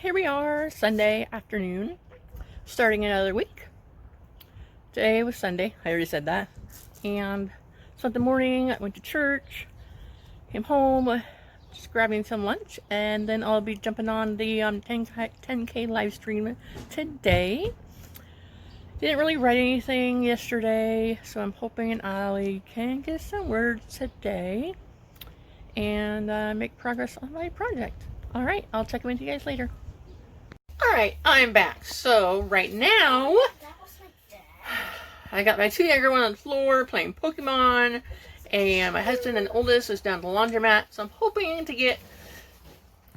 here we are, Sunday afternoon, starting another week. Today was Sunday, I already said that. And spent the morning, I went to church, came home, just grabbing some lunch, and then I'll be jumping on the 10K live stream today. Didn't really write anything yesterday, so I'm hoping I can get some words today and make progress on my project. Alright, I'll check in with you guys later. Alright, I'm back. So, right now, I got my two younger ones on the floor playing Pokemon, and my husband and oldest is down at the laundromat, so I'm hoping to get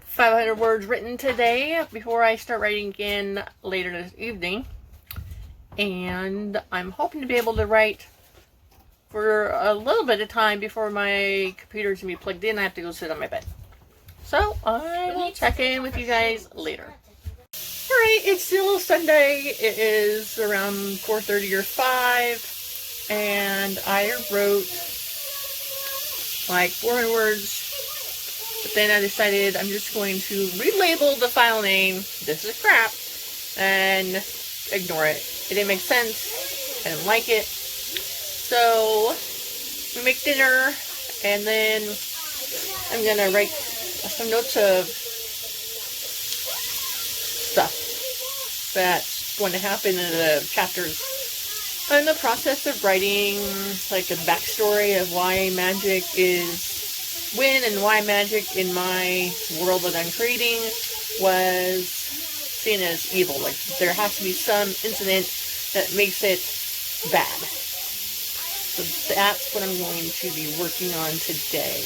500 words written today before I start writing again later this evening. And I'm hoping to be able to write for a little bit of time before my computer's going to be plugged in. I have to go sit on my bed. So, I will check in with you guys later. Alright, it's still Sunday. It is around 4:30 or 5. And I wrote like 400 words. But then I decided I'm just going to relabel the file name, This Is Crap, and ignore it. It didn't make sense. I didn't like it. So, we make dinner, and then I'm going to write some notes of stuff that's going to happen in the chapters. I'm in the process of writing like a backstory of why magic is and why magic in my world that I'm creating was seen as evil. Like there has to be some incident that makes it bad. So that's what I'm going to be working on today.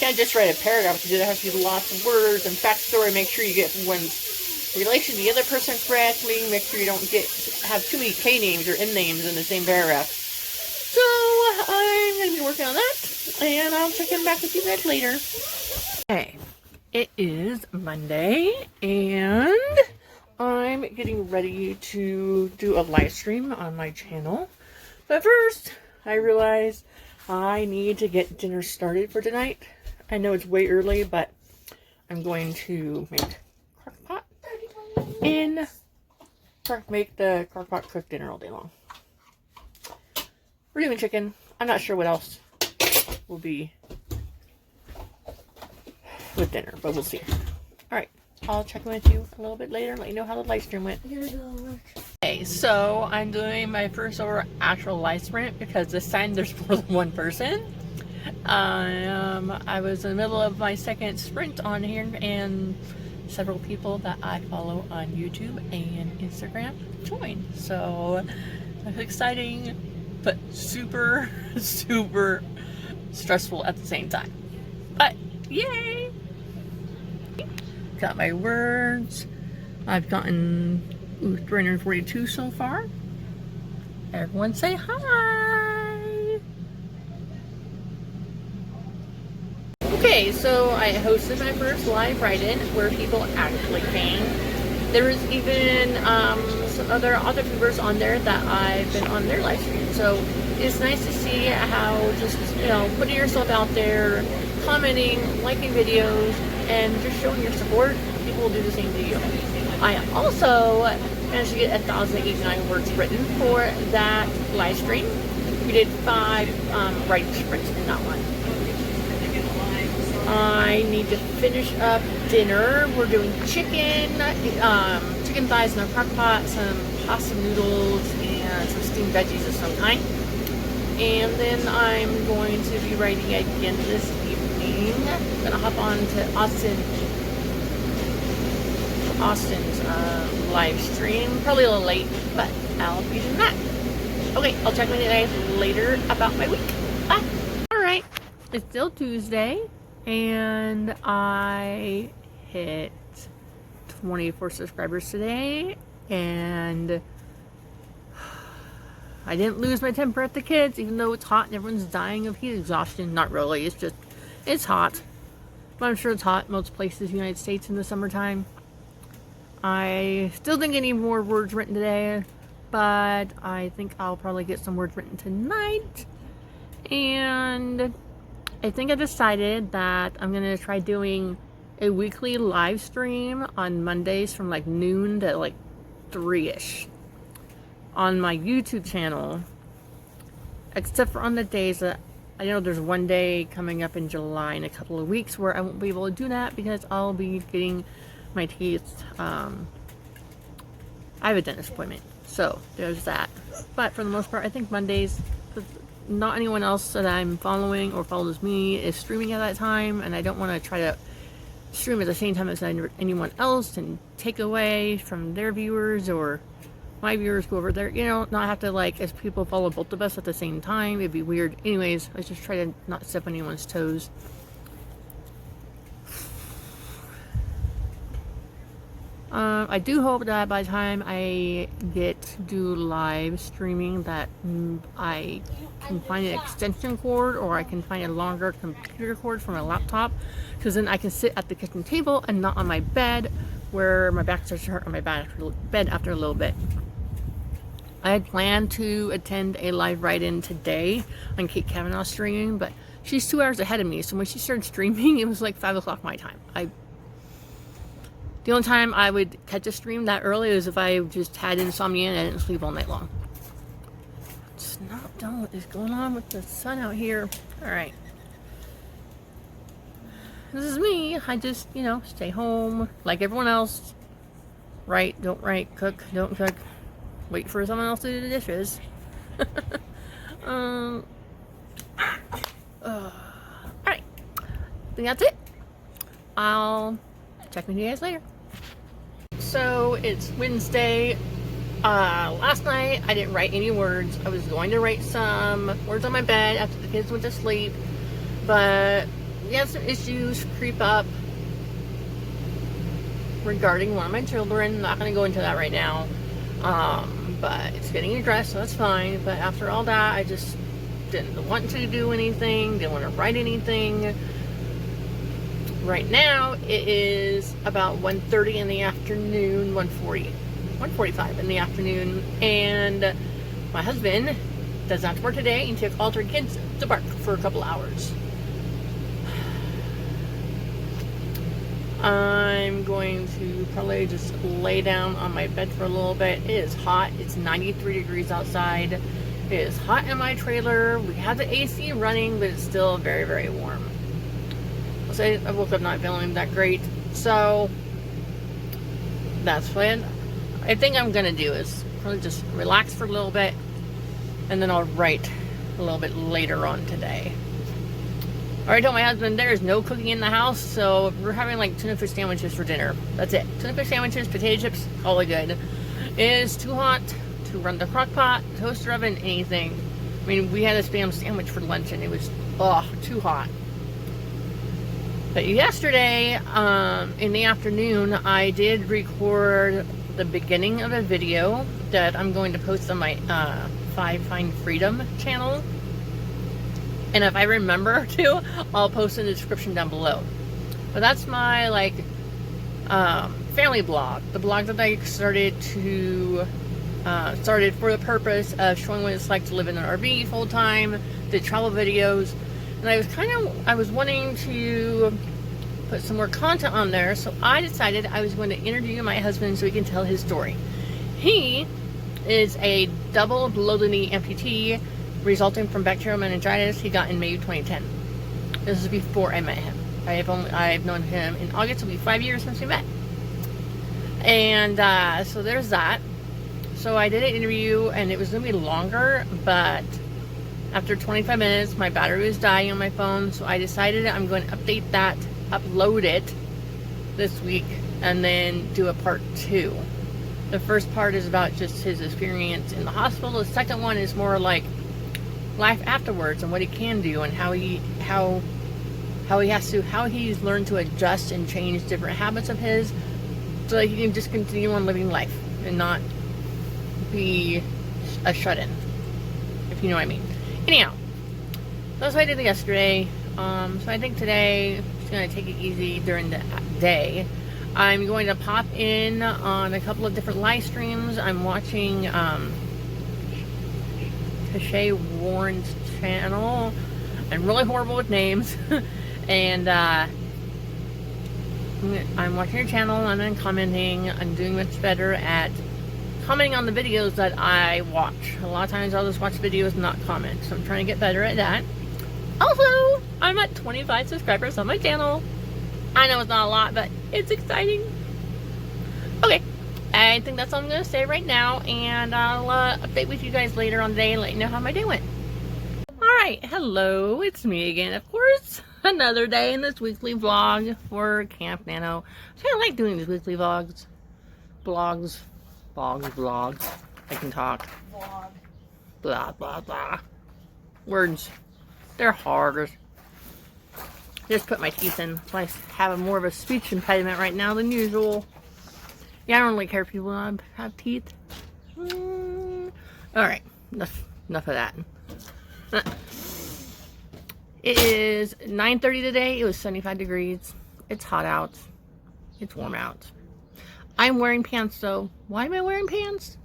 Can't just write a paragraph because there has to be lots of words and backstory. Make sure you get one's relation to the other person correctly. Make sure you don't have too many K names or N names in the same paragraph. So I'm going to be working on that, and I'll check in back with you guys later. Okay, it is Monday, and I'm getting ready to do a live stream on my channel. But first, I realized I need to get dinner started for tonight. I know it's way early, but I'm going to make make the crock pot cook dinner all day long. We're doing chicken. I'm not sure what else will be with dinner, but we'll see. Alright, I'll check in with you a little bit later and let you know how the live stream went. Okay, so I'm doing my first ever actual live sprint because this time there's more than one person. I was in the middle of my second sprint on here, and several people that I follow on YouTube and Instagram joined. So that's exciting, but super, super stressful at the same time. But yay! Got my words. I've gotten 342 so far. Everyone say hi! Okay, so I hosted my first live write-in where people actually came. There was even some other YouTubers on there that I've been on their live stream. So it's nice to see how just, putting yourself out there, commenting, liking videos, and just showing your support, people will do the same to you. I also managed to get 1,089 words written for that live stream. We did 5 writing sprints in that one. I need to finish up dinner. We're doing chicken thighs in a crock pot, some pasta noodles, and some steamed veggies of some kind. And then I'm going to be writing again this evening. I'm going to hop on to Austin's live stream. Probably a little late, but I'll be doing that. Okay, I'll check with you guys later about my week. Bye! Alright, it's still Tuesday. And I hit 24 subscribers today, and I didn't lose my temper at the kids, even though it's hot and everyone's dying of heat exhaustion. Not really, it's hot. But I'm sure it's hot in most places in the United States in the summertime. I still didn't get any more words written today, but I think I'll probably get some words written tonight. And I think I decided that I'm going to try doing a weekly live stream on Mondays from like noon to like 3-ish on my YouTube channel, except for on the days that I know there's one day coming up in July in a couple of weeks where I won't be able to do that because I'll be getting my teeth. I have a dentist appointment, so there's that. But for the most part, I think Mondays, not anyone else that I'm following or follows me is streaming at that time, and I don't want to try to stream at the same time as anyone else and take away from their viewers or my viewers go over there, you know, not have to, like, as people follow both of us at the same time, it'd be weird. Anyways, I just try to not step on anyone's toes. I do hope that by the time I get to do live streaming that I can find an extension cord, or I can find a longer computer cord for my laptop, because then I can sit at the kitchen table and not on my bed where my back starts to hurt on my bed after a little bit. I had planned to attend a live write-in today on Kate Kavanaugh's stream, but she's 2 hours ahead of me, so when she started streaming, it was like 5 o'clock my time. The only time I would catch a stream that early is if I just had insomnia and I didn't sleep all night long. Just not done what is going on with the sun out here. Alright. This is me. I just, you know, stay home like everyone else. Write, don't write, cook, don't cook. Wait for someone else to do the dishes. Alright. I think that's it. I'll check with you guys later. So it's Wednesday. Last night I didn't write any words. I was going to write some words on my bed after the kids went to sleep, but we had some issues creep up regarding one of my children. I'm not going to go into that right now, but it's getting addressed, so that's fine. But after all that, I just didn't want to do anything, didn't want to write anything. Right now it is about 1:30 in the afternoon, 1:45 in the afternoon, and my husband does not work today and took all 3 kids to park for a couple hours. I'm going to probably just lay down on my bed for a little bit. It is hot. It's 93 degrees outside. It is hot in my trailer. We have the AC running, but it's still very, very warm. I woke up not feeling that great, so that's what I think I'm gonna do, is probably just relax for a little bit, and then I'll write a little bit later on today. I already told my husband there is no cooking in the house, so we're having like tuna fish sandwiches for dinner. That's it. Tuna fish sandwiches, potato chips, all the good. It is too hot to run the crock pot, toaster oven, anything. I mean, we had a Spam sandwich for lunch and it was too hot. But yesterday, in the afternoon, I did record the beginning of a video that I'm going to post on my Find Freedom channel. And if I remember to, I'll post in the description down below. But that's my, like, family blog. The blog that I started for the purpose of showing what it's like to live in an RV full time, did travel videos. And I was wanting to put some more content on there, so I decided I was going to interview my husband so he can tell his story. He is a double below-the-knee amputee resulting from bacterial meningitis he got in May of 2010. This is before I met him. I've known him in August. It'll be 5 years since we met. And so there's that. So I did an interview, and it was going to be longer, but after 25 minutes, my battery was dying on my phone, so I decided I'm going to upload it this week, and then do a part 2. The first part is about just his experience in the hospital. The second one is more like life afterwards and what he can do, and how he's learned to adjust and change different habits of his, so that he can just continue on living life and not be a shut-in, if you know what I mean. Anyhow, that's what I did yesterday. So I think today I'm just going to take it easy during the day. I'm going to pop in on a couple of different live streams. I'm watching Shay Warren's channel. I'm really horrible with names. And I'm watching your channel and I'm commenting. I'm doing much better at commenting on the videos that I watch. A lot of times I'll just watch videos and not comment. So I'm trying to get better at that. Also, I'm at 25 subscribers on my channel. I know it's not a lot, but it's exciting. Okay, I think that's all I'm going to say right now, and I'll update with you guys later on the day and let you know how my day went. Alright, hello, it's me again, of course. Another day in this weekly vlog for Camp Nano. I kind of like doing these weekly vlogs. Vlogs. I can talk. Vlog. Blah, blah, blah. Words. They're hard. Just put my teeth in. I have more of a speech impediment right now than usual. Yeah, I don't really care if people have teeth. Alright, enough of that. It is 9:30 today. It was 75 degrees. It's hot out. It's warm out. I'm wearing pants though. Why am I wearing pants?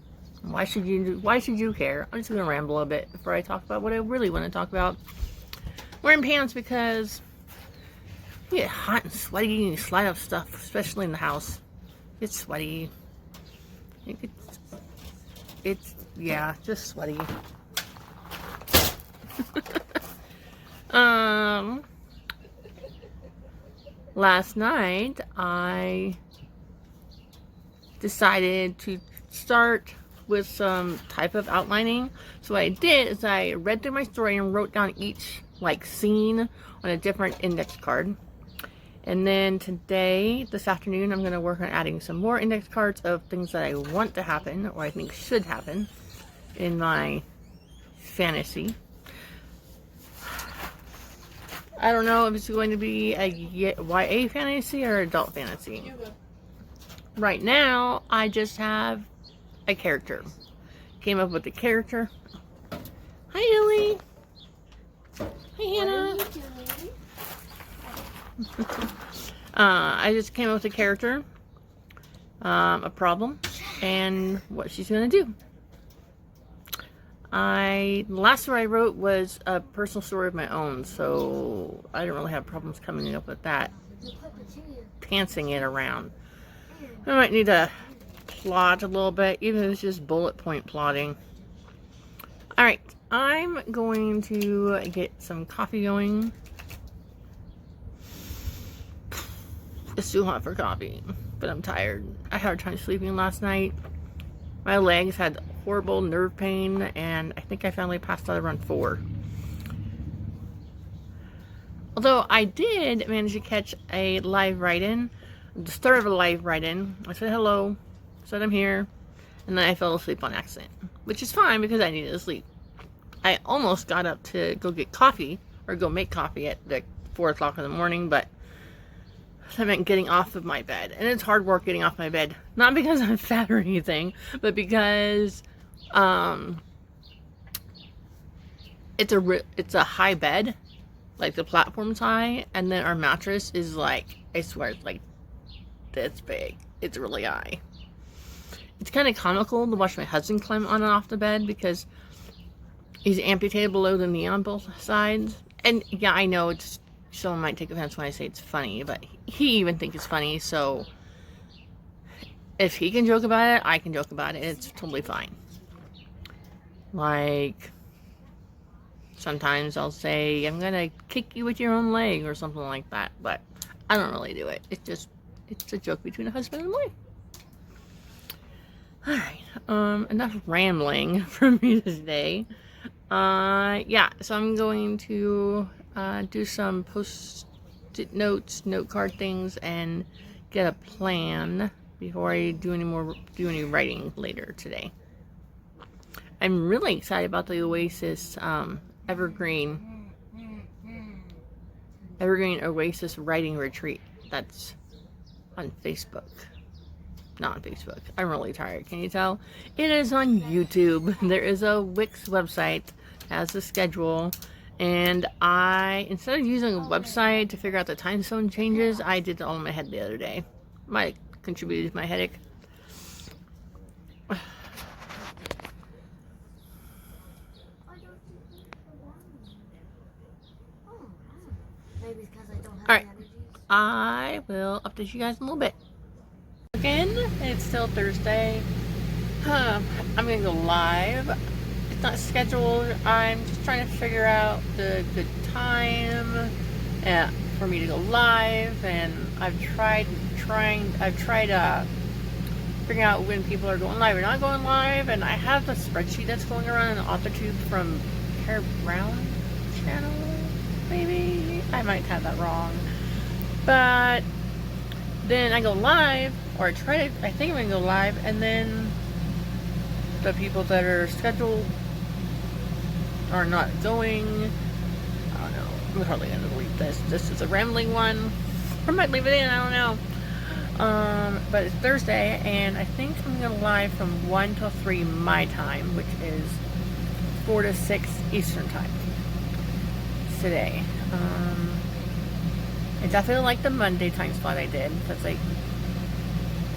Why should you care? I'm just gonna ramble a bit before I talk about what I really want to talk about. Wearing pants because you get hot and sweaty and you slide up stuff, especially in the house. It's sweaty. Yeah, just sweaty. Last night I decided to start with some type of outlining. So what I did is I read through my story and wrote down each scene on a different index card. And then today, this afternoon, I'm going to work on adding some more index cards of things that I want to happen or I think should happen in my fantasy. I don't know if it's going to be a YA fantasy or adult fantasy. Right now, I just have a character. Came up with a character. Hi, Illy. Hi, Hannah. What are you doing? I just came up with a character, a problem, and what she's gonna do. The last story I wrote was a personal story of my own, so I don't really have problems coming up with that. Pantsing it around. I might need to plot a little bit, even if it's just bullet point plotting. Alright, I'm going to get some coffee going. It's too hot for coffee, but I'm tired. I had a hard time sleeping last night. My legs had horrible nerve pain, and I think I finally passed out around 4. Although I did manage to catch a live write-in, the start of a live write-in. I said hello, said I'm here, and then I fell asleep on accident, which is fine because I needed to sleep. I almost got up to go get coffee, or go make coffee at like 4 o'clock in the morning, but I meant getting off of my bed, and it's hard work getting off my bed. Not because I'm fat or anything, but because it's a high bed, like the platform's high, and then our mattress is like, I swear, it's like this big. It's really high. It's kind of comical to watch my husband climb on and off the bed because he's amputated below the knee on both sides. And yeah, I know it's. Someone might take offense when I say it's funny, but he even thinks it's funny, so if he can joke about it, I can joke about it. It's totally fine. Like, sometimes I'll say, I'm gonna kick you with your own leg or something like that, but I don't really do it. It's a joke between a husband and wife. Alright, enough rambling from me today. Yeah, so I'm going to do some post-it notes, note card things, and get a plan before I do any writing later today. I'm really excited about the Oasis Evergreen Oasis writing retreat that's on Facebook. Not on Facebook. I'm really tired. Can you tell? It is on YouTube. There is a Wix website that has a schedule. And instead of using a website to figure out the time zone changes, I did it all in my head the other day. Might contribute to my headache. Alright. I will update you guys in a little bit. Again, it's still Thursday. I'm gonna go live. It's not scheduled. I'm just trying to figure out the good time for me to go live, and I've tried figuring out when people are going live or not going live, and I have the spreadsheet that's going around in AutoTube from Kara Brown channel, maybe? I might have that wrong. But then I go live, or I think I'm gonna go live, and then the people that are scheduled are not going. I don't know. I'm hardly gonna delete this. This is a rambling one. I might leave it in, I don't know. But it's Thursday, and I think I'm going to live from 1 till 3 my time, which is 4 to 6 Eastern time today. I definitely like the Monday time slot I did. That's like,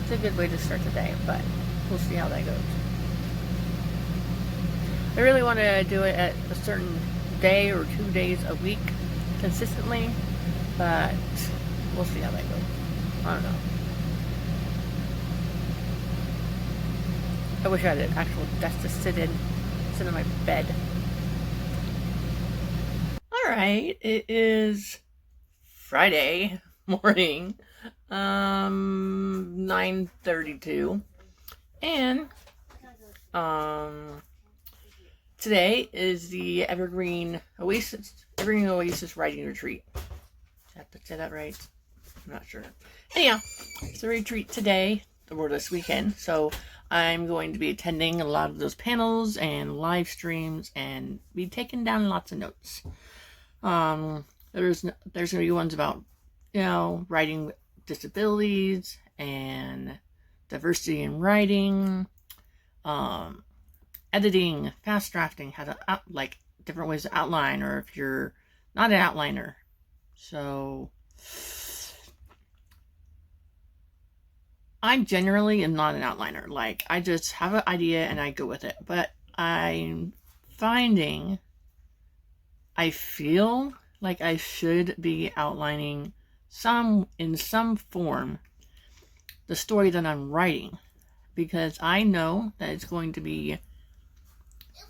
it's a good way to start the day, but we'll see how that goes. I really want to do it at a certain day or 2 days a week consistently, but we'll see how that goes. I don't know. I wish I had an actual desk to sit in my bed. Alright, it is Friday morning, 9:32, and today is the Evergreen Oasis Writing Retreat. Did I have to say that right? I'm not sure. Anyhow, it's a retreat today, or this weekend, so I'm going to be attending a lot of those panels and live streams and be taking down lots of notes. There's going to be ones about, writing with disabilities and diversity in writing, editing, fast drafting, how to different ways to outline, or if you're not an outliner. So I generally am not an outliner. Like, I just have an idea and I go with it. But I'm finding I feel like I should be outlining in some form the story that I'm writing, because I know that it's going to be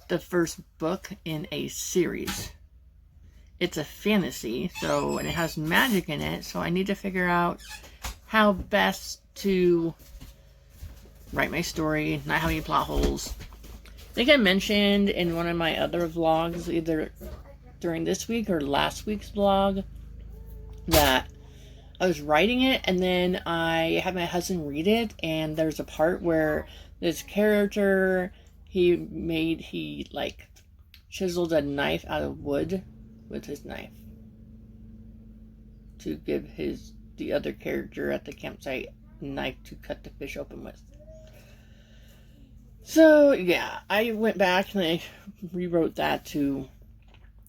the first book in a series. It's a fantasy, and it has magic in it, so I need to figure out how best to write my story, not have any plot holes. I think I mentioned in one of my other vlogs, either during this week or last week's vlog, that I was writing it and then I had my husband read it, and there's a part where this character, he chiseled a knife out of wood with his knife to give the other character at the campsite knife to cut the fish open with. So yeah, I went back and I rewrote that to,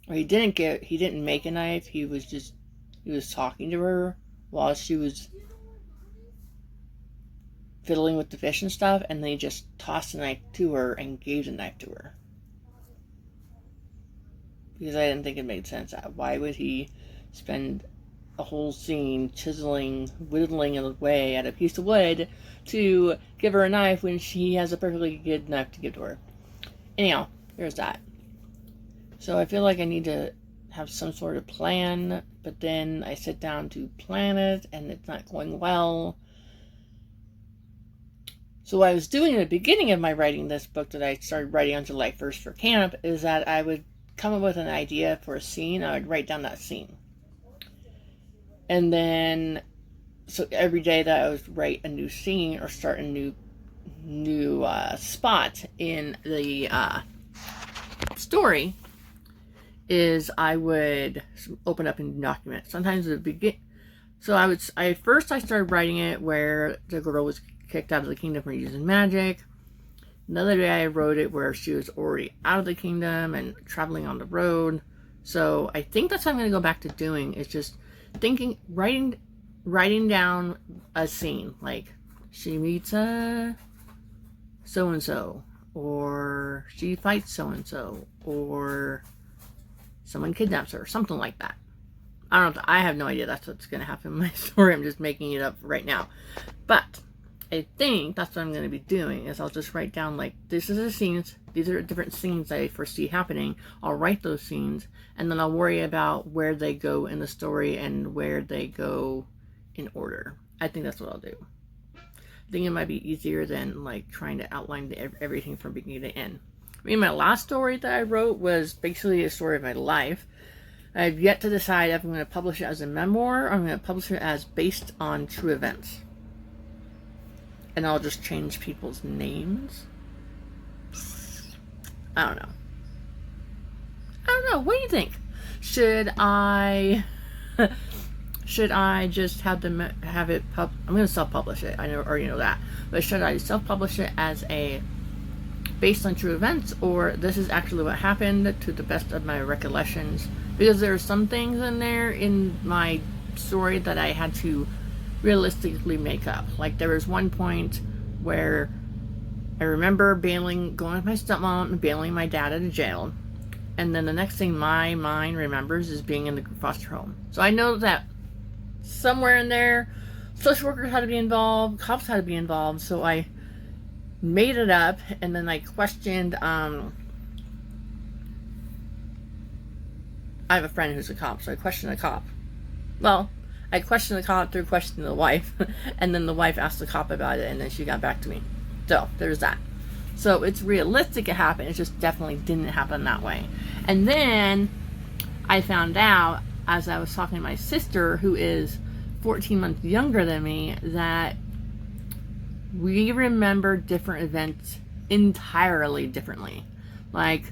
or he didn't make a knife, he was talking to her while she was fiddling with the fish and stuff, and then he just tossed the knife to her and gave the knife to her. Because I didn't think it made sense. Why would he spend a whole scene whittling away at a piece of wood to give her a knife when she has a perfectly good knife to give to her? Anyhow, there's that. So I feel like I need to have some sort of plan, but then I sit down to plan it and it's not going well. So what I was doing in the beginning of my writing this book that I started writing on July 1st for camp is that I would come up with an idea for a scene. I would write down that scene. And then, so every day that I would write a new scene or start a new spot in the story, is I would open up a new document. Sometimes at the beginning, so I started writing it where the girl was kicked out of the kingdom for using magic. Another day I wrote it where she was already out of the kingdom and traveling on the road. So I think that's what I'm going to go back to doing, is just writing down a scene, like she meets a so-and-so, or she fights so-and-so, or someone kidnaps her, something like that. I don't know. I have no idea that's what's going to happen in my story. I'm just making it up right now. But I think that's what I'm going to be doing, is I'll just write down, like, this is the scenes. These are different scenes I foresee happening. I'll write those scenes, and then I'll worry about where they go in the story and where they go in order. I think that's what I'll do. I think it might be easier than, like, trying to outline everything from beginning to end. I mean, my last story that I wrote was basically a story of my life. I've yet to decide if I'm going to publish it as a memoir or I'm going to publish it as based on true events. And I'll just change people's names. I don't know. What do you think? Should I just have it I'm going to self-publish it. I already know that. But should I self-publish it as a based on true events, or this is actually what happened to the best of my recollections? Because there are some things in there in my story that I had to realistically make up. Like, there was one point where I remember going with my stepmom and bailing my dad out of jail. And then the next thing my mind remembers is being in the foster home. So I know that somewhere in there, social workers had to be involved, cops had to be involved. So I made it up, and then I questioned, I have a friend who's a cop, so I questioned a cop. Well, I questioned the cop through questioning the wife, and then the wife asked the cop about it, and then she got back to me. So, there's that. So, it's realistic it happened, it just definitely didn't happen that way. And then, I found out, as I was talking to my sister, who is 14 months younger than me, that we remember different events entirely differently. Like,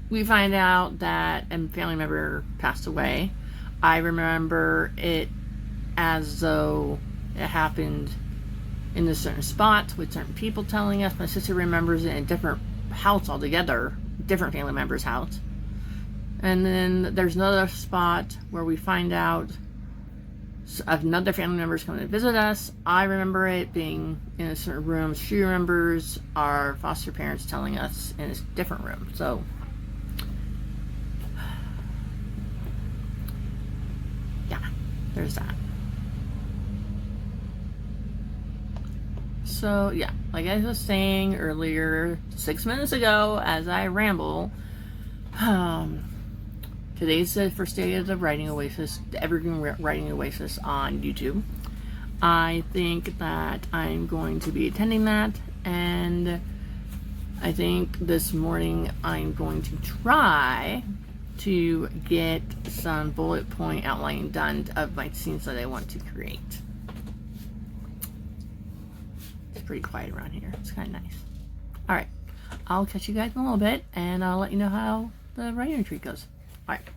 we find out that a family member passed away. I remember it as though it happened in a certain spot with certain people telling us. My sister remembers it in a different house altogether, different family member's house. And then there's another spot where we find out another family member is coming to visit us. I remember it being in a certain room. She remembers our foster parents telling us in a different room. So, yeah, there's that. So, yeah, like I was saying earlier, 6 minutes ago, as I ramble, today's the first day of the Writing Oasis, the Evergreen Writing Oasis on YouTube. I think that I'm going to be attending that, and I think this morning I'm going to try to get some bullet point outlining done of my scenes that I want to create. It's pretty quiet around here. It's kind of nice. Alright, I'll catch you guys in a little bit, and I'll let you know how the writing retreat goes. Alright.